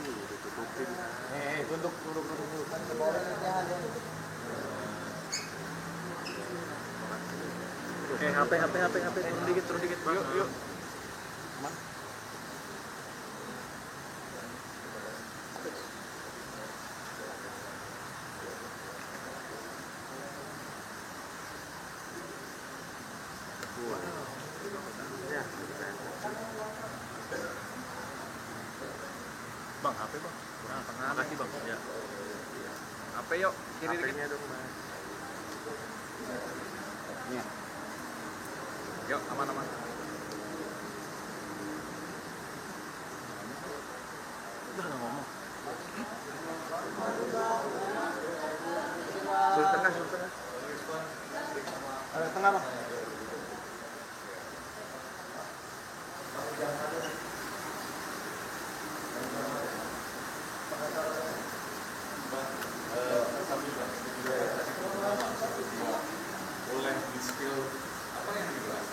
Ditutupin. Tunduk. Kan boleh aja. HP. Turun dikit. Yuk. Bang, HP bang. Makasih bang. Ya. HP yuk, kiri dikit. Dong, Mas. Nih. Yuk, aman. Udah nggak ngomong. Suruh tengah. Ada tengah bang. Boleh di-spill apa yang dibahas?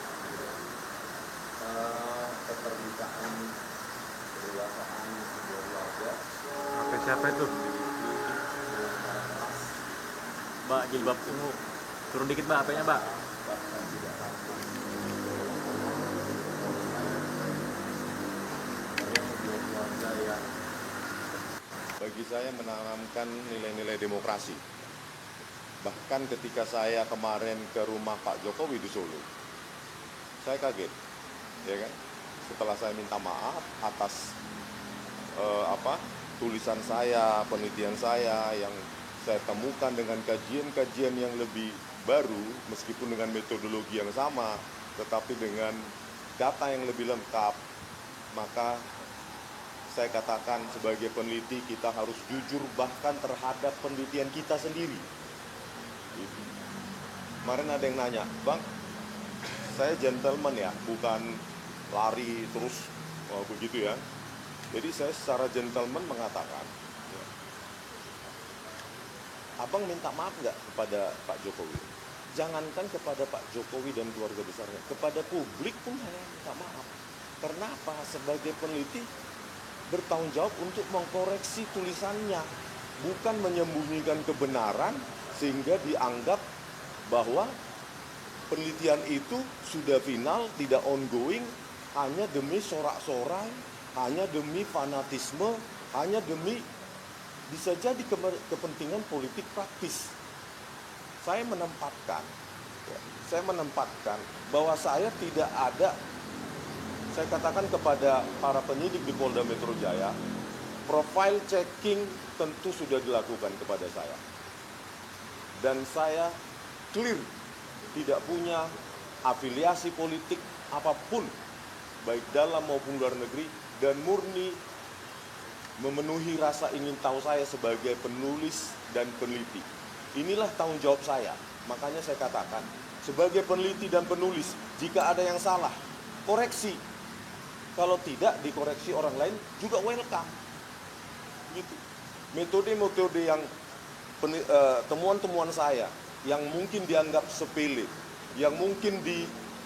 Keterbukaan, kedewasaan sebuah keluarga. HP siapa itu? Mbak, jilbab ungu. Turun dikit mbak, HP-nya mbak. Bahkan tidak mampu sebuah keluarga yang Bagi saya menanamkan nilai-nilai demokrasi. Bahkan ketika saya kemarin ke rumah Pak Jokowi di Solo, saya kaget, ya kan? Setelah saya minta maaf atas tulisan saya, penelitian saya yang saya temukan dengan kajian-kajian yang lebih baru, meskipun dengan metodologi yang sama, tetapi dengan data yang lebih lengkap, maka saya katakan sebagai peneliti kita harus jujur bahkan terhadap penelitian kita sendiri. Kemarin ada yang nanya, Bang, saya gentleman ya, bukan lari terus begitu ya. Jadi saya secara gentleman mengatakan, ya, Abang minta maaf nggak kepada Pak Jokowi? Jangankan kepada Pak Jokowi dan keluarga besarnya, kepada publik pun saya minta maaf. Karena apa? Sebagai peneliti bertanggung jawab untuk mengkoreksi tulisannya, bukan menyembunyikan kebenaran sehingga dianggap bahwa penelitian itu sudah final, tidak ongoing, hanya demi sorak-sorai, hanya demi fanatisme, hanya demi bisa jadi kepentingan politik praktis. Saya menempatkan bahwa saya tidak ada. Saya katakan kepada para penyidik di Polda Metro Jaya, profile checking tentu sudah dilakukan kepada saya. Dan saya clear, tidak punya afiliasi politik apapun, baik dalam maupun luar negeri, dan murni memenuhi rasa ingin tahu saya sebagai penulis dan peneliti. Inilah tanggung jawab saya. Makanya saya katakan, sebagai peneliti dan penulis, jika ada yang salah, koreksi. Kalau tidak dikoreksi orang lain juga welcome. Gitu. Metode-metode yang temuan-temuan saya yang mungkin dianggap sepele, yang mungkin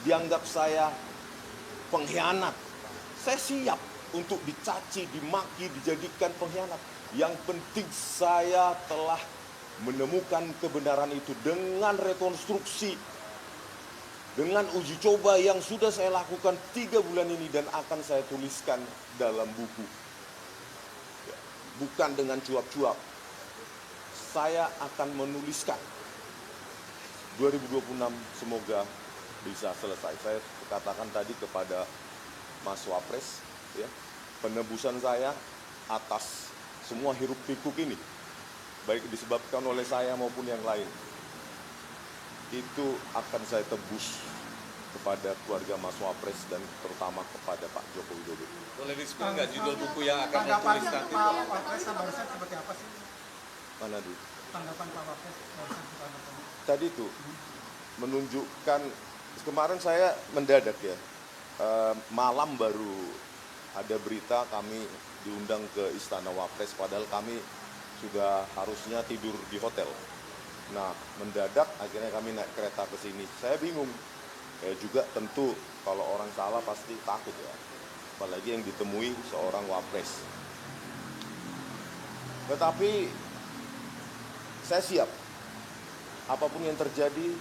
dianggap saya pengkhianat, saya siap untuk dicaci, dimaki, dijadikan pengkhianat. Yang penting saya telah menemukan kebenaran itu dengan rekonstruksi, dengan uji coba yang sudah saya lakukan 3 bulan ini dan akan saya tuliskan dalam buku. Bukan dengan cuap-cuap. Saya akan menuliskan 2026 semoga bisa selesai. Saya katakan tadi kepada Mas Wapres, ya, penebusan saya atas semua hiruk pikuk ini, baik disebabkan oleh saya maupun yang lain, itu akan saya tebus kepada keluarga Mas Wapres dan terutama kepada Pak Joko Widodo. Boleh di-spill nggak judul buku yang akan tanggapan ditulis nanti? Pak Wapres barusan seperti apa sih? Mana dulu? Tanggapan Pak Wapres barusan seperti apa? Tadi itu menunjukkan, kemarin saya mendadak ya, malam baru ada berita kami diundang ke Istana Wapres, padahal kami sudah harusnya tidur di hotel. Nah, mendadak akhirnya kami naik kereta ke sini. Saya bingung. Juga tentu kalau orang salah pasti takut ya. Apalagi yang ditemui seorang wapres. Tetapi saya siap. Apapun yang terjadi,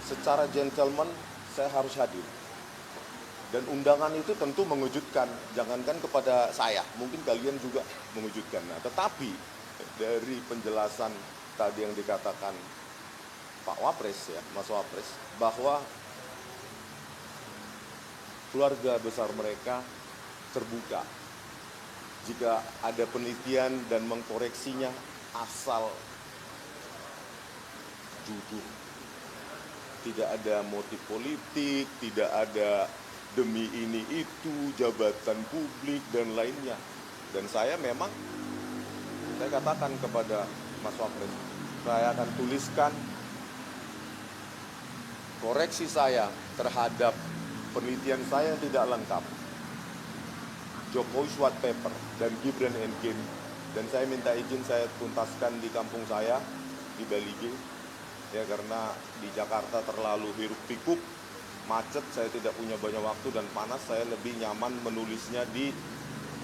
secara gentleman saya harus hadir. Dan undangan itu tentu mengejutkan, jangankan kepada saya, mungkin kalian juga mengejutkan. Nah, tetapi dari penjelasan tadi yang dikatakan Pak Wapres ya, Mas Wapres, bahwa keluarga besar mereka terbuka jika ada penelitian dan mengkoreksinya asal jujur. Tidak ada motif politik, tidak ada demi ini itu, jabatan publik dan lainnya. Dan saya memang, saya katakan kepada Mas Wapres, saya akan tuliskan koreksi saya terhadap penelitian saya yang tidak lengkap, Jokowi White Paper dan Gibran and Kim, dan saya minta izin saya tuntaskan di kampung saya di Balige ya, karena di Jakarta terlalu hiruk pikuk, macet, saya tidak punya banyak waktu dan panas. Saya lebih nyaman menulisnya di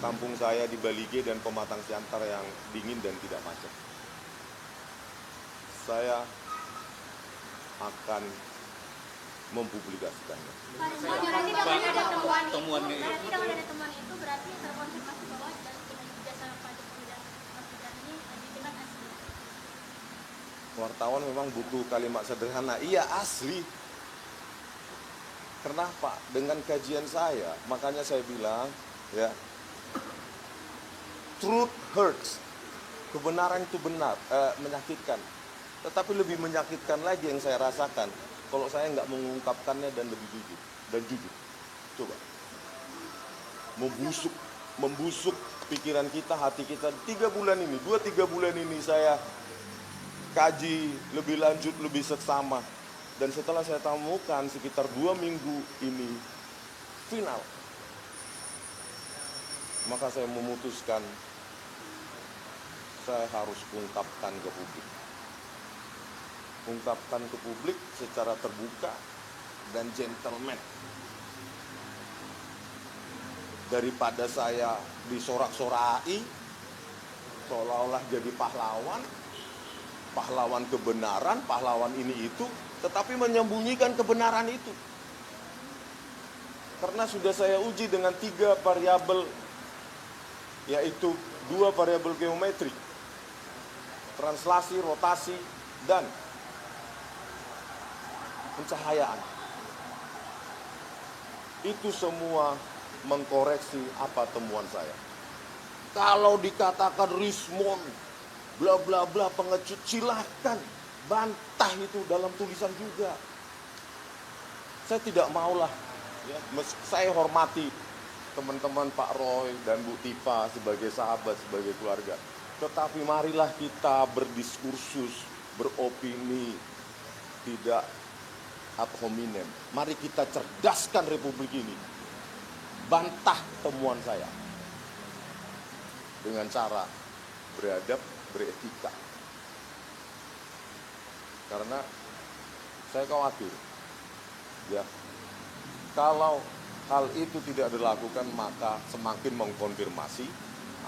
kampung saya di Balige dan Pematang Siantar yang dingin dan tidak macet. Saya akan mempublikasikannya. Berarti dengan ada temuannya itu. berarti dengan ada temuan itu berarti terkonfirmasi bahwa jasa Pak Jokowi dan Mas Gibran ini dikenal asli. Wartawan memang butuh kalimat sederhana. Iya, asli. Kenapa? Dengan kajian saya, makanya saya bilang, ya, truth hurts. Kebenaran itu benar, menyakitkan. Tetapi lebih menyakitkan lagi yang saya rasakan kalau saya nggak mengungkapkannya dan lebih jujur dan jujur. Coba, membusuk pikiran kita, hati kita. 3 bulan ini, 2-3 bulan ini saya kaji lebih lanjut, lebih seksama. Dan setelah saya temukan sekitar 2 minggu ini final, maka saya memutuskan saya harus ungkapkan ke publik. Ungkapkan ke publik secara terbuka dan gentleman. Daripada saya disorak-sorai seolah-olah jadi pahlawan, pahlawan kebenaran, pahlawan ini itu, tetapi menyembunyikan kebenaran itu. Karena sudah saya uji dengan 3 variabel, yaitu 2 variabel geometrik, translasi, rotasi, dan pencahayaan. Itu semua mengkoreksi apa temuan saya. Kalau dikatakan Rismon, bla bla bla, pengecut, silahkan bantah itu dalam tulisan juga. Saya tidak maulah, ya, saya hormati teman-teman Pak Roy dan Bu Tifa sebagai sahabat, sebagai keluarga. Tetapi marilah kita berdiskursus, beropini, tidak ad hominem. Mari kita cerdaskan Republik ini. Bantah temuan saya dengan cara beradab, beretika. Karena saya khawatir, ya, kalau hal itu tidak dilakukan maka semakin mengkonfirmasi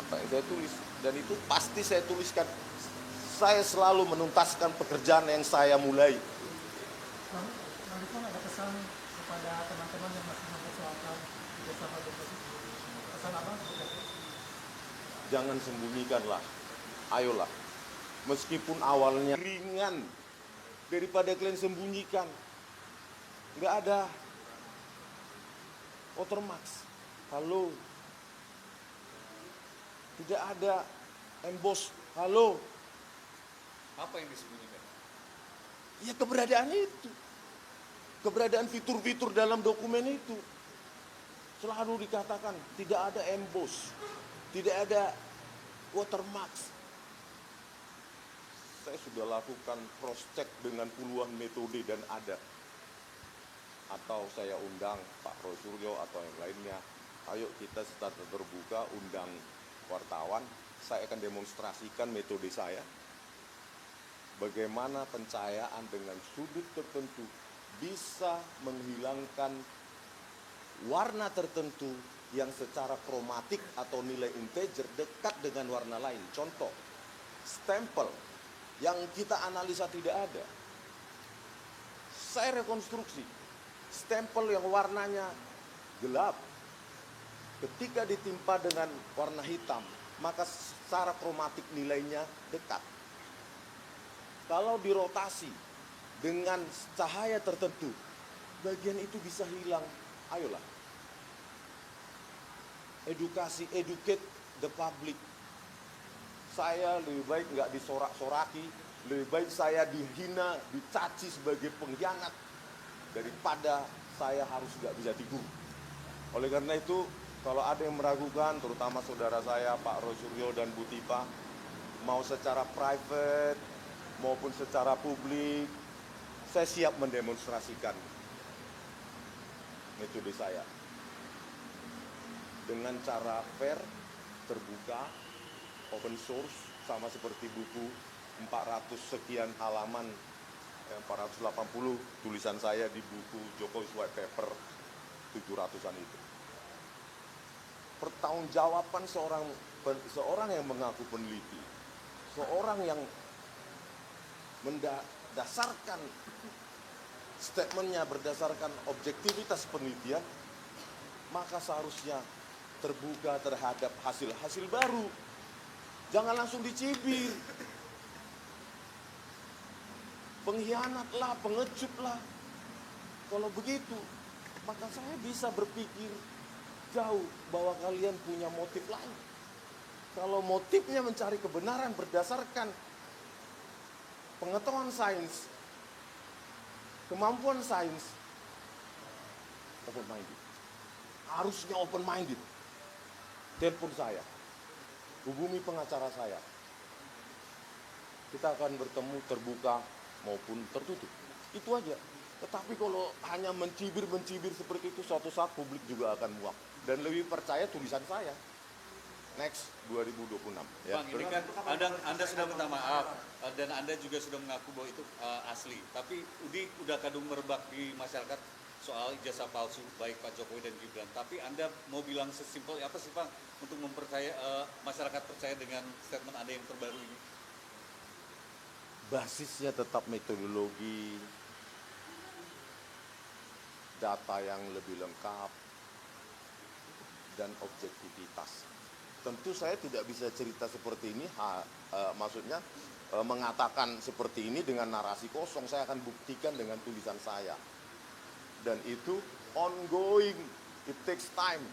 apa yang saya tulis. Dan itu pasti saya tuliskan. Saya selalu menuntaskan pekerjaan yang saya mulai. Bang Rifan, ada pesan kepada teman-teman yang masih mempersoalkan jasa Pak Jokowi. Pesan apa? Jangan sembunyikanlah. Ayolah. Meskipun awalnya ringan, daripada kalian sembunyikan. Nggak ada watermark. Halo. Tidak ada emboss. Halo. Apa yang disembunyikan? Ya keberadaan itu. Keberadaan fitur-fitur dalam dokumen itu. Selalu dikatakan tidak ada emboss. Tidak ada watermark. Saya sudah lakukan cross check dengan puluhan metode dan ada. Atau saya undang Pak Roy Suryo atau yang lainnya. Ayo kita secara terbuka undang wartawan. Saya akan demonstrasikan metode saya. Bagaimana pencahayaan dengan sudut tertentu bisa menghilangkan warna tertentu yang secara kromatik atau nilai integer dekat dengan warna lain. Contoh, stempel yang kita analisa tidak ada. Saya rekonstruksi, stempel yang warnanya gelap, ketika ditimpa dengan warna hitam, maka secara kromatik nilainya dekat. Kalau dirotasi dengan cahaya tertentu, bagian itu bisa hilang. Ayolah. Educate the public. Saya lebih baik nggak disorak-soraki, lebih baik saya dihina, dicaci sebagai pengkhianat, daripada saya harus nggak bisa tidur. Oleh karena itu, kalau ada yang meragukan, terutama saudara saya, Pak Roy Suryo dan Bu Tipa, mau secara private maupun secara publik, saya siap mendemonstrasikan metode saya. Dengan cara fair, terbuka, open source, sama seperti buku 400 sekian halaman, 480 tulisan saya di buku Jokowi's White Paper 700-an itu. Pertanggungjawaban seorang yang mengaku peneliti, seorang yang mendasarkan statementnya berdasarkan objektivitas penelitian, maka seharusnya terbuka terhadap hasil-hasil baru. Jangan langsung dicibir. Pengkhianatlah, pengejutlah. Kalau begitu, maka saya bisa berpikir jauh bahwa kalian punya motif lain. Kalau motifnya mencari kebenaran berdasarkan pengetahuan sains, kemampuan sains, open minded. Harusnya open minded. Telepon saya, hubungi pengacara saya. Kita akan bertemu terbuka maupun tertutup. Itu aja. Tetapi kalau hanya mencibir seperti itu, suatu saat publik juga akan muak dan lebih percaya tulisan saya. Next 2026. Bang, ini kan Anda sudah minta maaf dan Anda juga sudah mengaku bahwa itu asli. Tapi udah kadung merebak di masyarakat soal ijazah palsu baik Pak Jokowi dan Gibran. Tapi Anda mau bilang sesimpel apa sih Pak untuk mempercaya masyarakat percaya dengan statement Anda yang terbaru ini? Basisnya tetap metodologi, data yang lebih lengkap, dan objektivitas. Tentu saya tidak bisa cerita seperti ini, maksudnya mengatakan seperti ini dengan narasi kosong. Saya akan buktikan dengan tulisan saya. Dan itu ongoing, it takes time.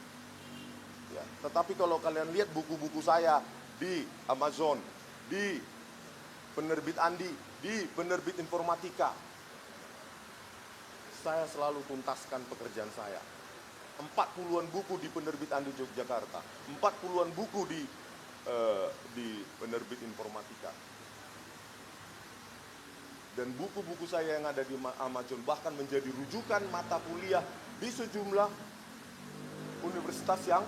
Ya, tetapi kalau kalian lihat buku-buku saya di Amazon, di penerbit Andi, di penerbit Informatika, saya selalu tuntaskan pekerjaan saya. 40-an buku di penerbit Andi Yogyakarta, 40-an buku di penerbit Informatika. Dan buku-buku saya yang ada di Amazon bahkan menjadi rujukan mata kuliah di sejumlah universitas yang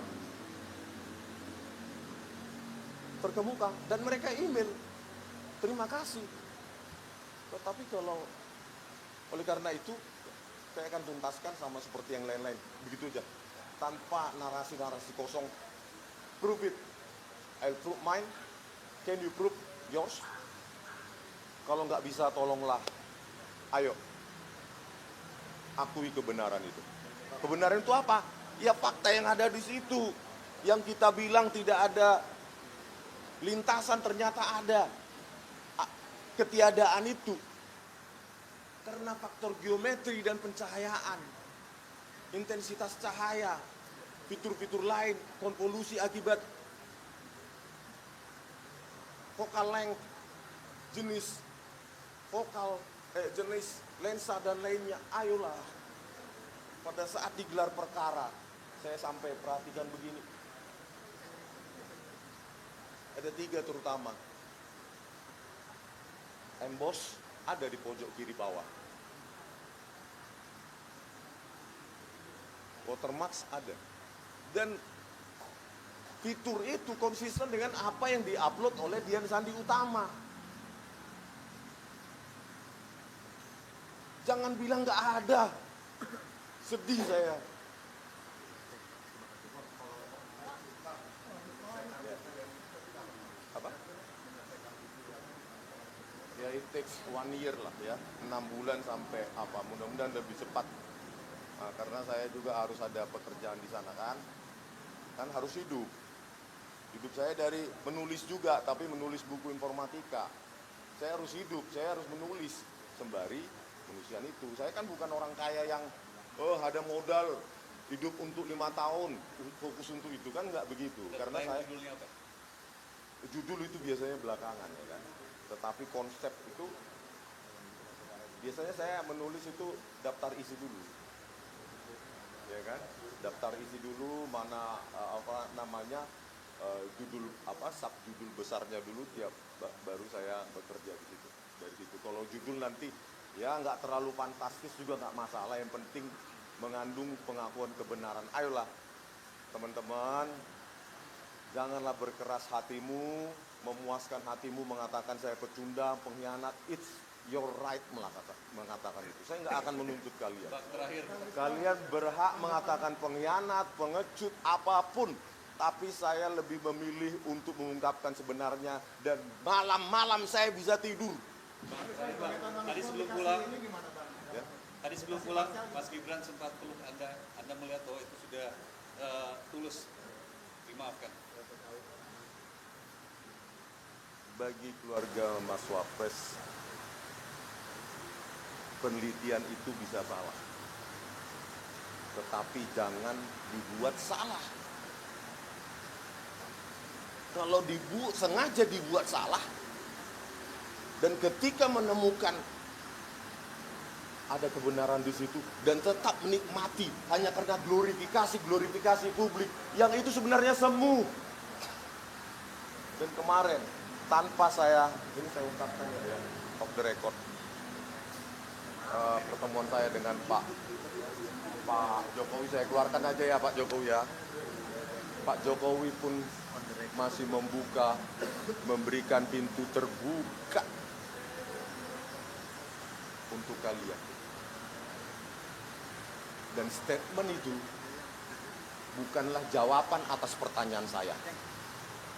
terkemuka. Dan mereka email, terima kasih. Tetapi kalau, oleh karena itu, saya akan tuntaskan sama seperti yang lain-lain. Begitu aja. Tanpa narasi-narasi kosong. Prove it. I'll prove mine. Can you prove yours? Kalau nggak bisa, tolonglah. Ayo. Akui kebenaran itu. Kebenaran itu apa? Ya fakta yang ada di situ. Yang kita bilang tidak ada lintasan, ternyata ada. Ketiadaan itu karena faktor geometri dan pencahayaan, intensitas cahaya, fitur-fitur lain, konvolusi akibat focal length, jenis lensa dan lainnya. Ayolah, pada saat digelar perkara, saya sampai perhatikan begini. Ada 3 terutama. Emboss ada di pojok kiri bawah. Watermark ada. Dan fitur itu konsisten dengan apa yang diupload oleh Dian Sandi Utama. Jangan bilang nggak ada. Sedih saya. takes 1 year lah ya, 6 bulan sampai apa, mudah-mudahan lebih cepat. Nah, karena saya juga harus ada pekerjaan di sana kan harus hidup saya dari menulis juga, tapi menulis buku informatika. Saya harus hidup, saya harus menulis sembari penulisan itu. Saya kan bukan orang kaya yang ada modal hidup untuk 5 tahun fokus untuk itu, kan nggak begitu. Karena saya judulnya apa? judul itu biasanya belakangan ya kan, tetapi konsep itu biasanya saya menulis itu daftar isi dulu, ya kan, daftar isi dulu mana apa namanya judul apa subjudul besarnya dulu tiap baru saya bekerja di situ. Dari situ kalau judul nanti ya nggak terlalu fantastis juga nggak masalah, yang penting mengandung pengakuan kebenaran. Ayolah teman-teman, janganlah berkeras hatimu, memuaskan hatimu mengatakan saya pecundang, pengkhianat. It's your right mengatakan itu. Saya nggak akan menuntut kalian. Terakhir. Kalian berhak mengatakan pengkhianat, pengecut, apapun. Tapi saya lebih memilih untuk mengungkapkan sebenarnya, dan malam-malam saya bisa tidur. Tadi sebelum pulang, Ya. tadi sebelum pulang, Mas Gibran sempat peluk Anda melihat bahwa itu sudah tulus dimaafkan. Bagi keluarga Mas Wapres, penelitian itu bisa salah, tetapi jangan dibuat salah. Kalau sengaja dibuat salah, dan ketika menemukan ada kebenaran di situ dan tetap menikmati hanya karena glorifikasi publik yang itu sebenarnya semu. Dan kemarin tanpa saya ungkapkan ya, off the record, pertemuan saya dengan Pak Jokowi, saya keluarkan aja ya Pak Jokowi ya. Pak Jokowi pun masih memberikan pintu terbuka untuk kalian. Dan statement itu bukanlah jawaban atas pertanyaan saya,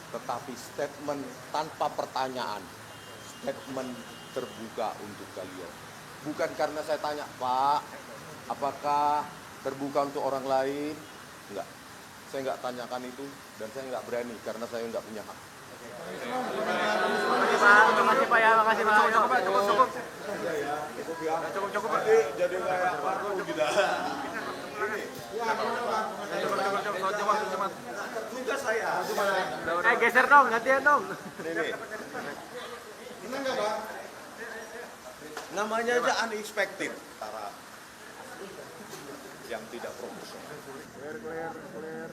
tetapi statement tanpa pertanyaan, statement terbuka untuk kalian. Bukan karena saya tanya, Pak, apakah terbuka untuk orang lain? Enggak, saya enggak tanyakan itu, dan saya enggak berani karena saya enggak punya hak. Makasih Pak ya, makasih Pak. Cukup. Cukup. Jadi kayak Parno juga. Cukup. Tugas saya. Geser dong, gantian dong. Nih. Namanya aja unexpected, Tara. Yang tidak profesional. Clear.